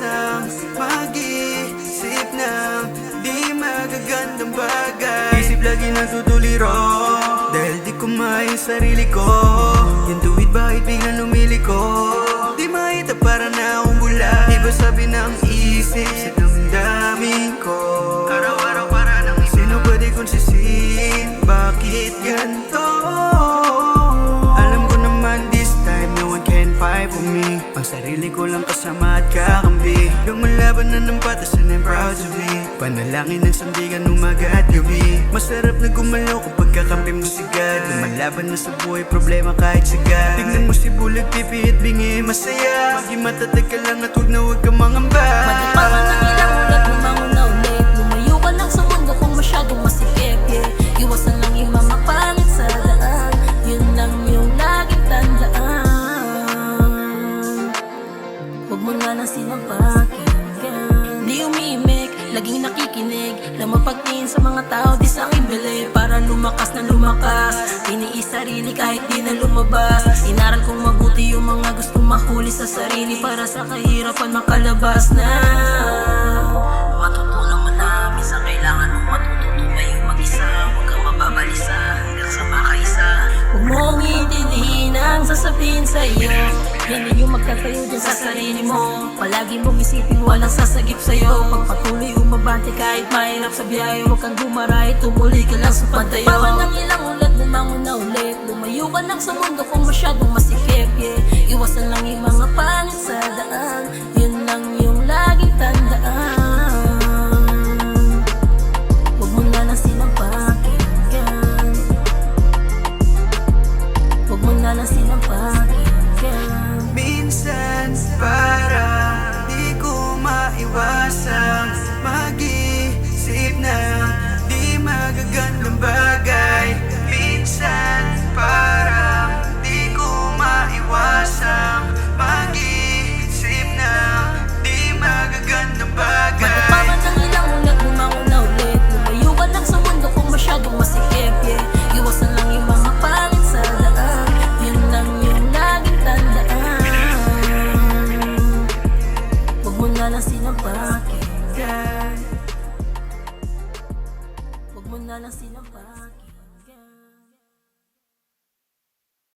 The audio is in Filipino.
isang mag-iisip ng di magagandang bagay. Isip lagi natutuliro dahil di ko maayos sarili ko. Yung tuwid bakit biglang lumiliko, di makita para na akong bula. Iba sabi ng isip sa damdamin ko. Araw-araw para nang sino pwede kong sisihin, bakit ganito? Alam ko naman this time no one can fight for me. Ang sarili ko lang kasama at kakampi. Lumalaban na ng patas and I'm proud to be. Panalangin ng sandigan umaga at gabi. Masarap na gumalaw kapag kakampi mo sigad. Lumalaban na sa buhay problema kahit sagad. Tingnan mo si bulag pipi at bingi masaya. Maging matatag ka lang at huwag na huwag kang mangamba. Matipangan ng ilang ulat, lumangon na ulit. Lumayo ka lang sa mundo kung masyadong masikip, yeah. Iwasan lang yung mga pangit sa daan. Yun lang yung laging tandaan. Huwag mo nga nang sinapakinggan. Di umimik, laging nakikinig. Lang mapagtingin sa mga tao, di sa akin bili. Para lumakas na lumakas, iniis sarili kahit di na lumabas. Inaral kong mabuti yung mga gustong mahuli sa sarili. Para sa kahirapan makalabas na. Matutunan mo na, minsan kailangan mong matututunan mag-isa. Huwag kang mababalisa hanggang sa makaisa. Huwag mong intindihin ang sasabihin sa'yo. Yan yung magtatayo dyan sa sarili mo. Palagi mong isipin walang sasagip sa'yo. Pagpatuloy umabante kahit mahirap sa biyahe. Huwag kang gumaray, tumuli ka lang sa pantayo. Pawan ng ilang ulat, bumangon na ulit. Lumayo ka lang sa mundo kung masyadong masikip, yeah. Iwasan lang yung mga pangit sa daan.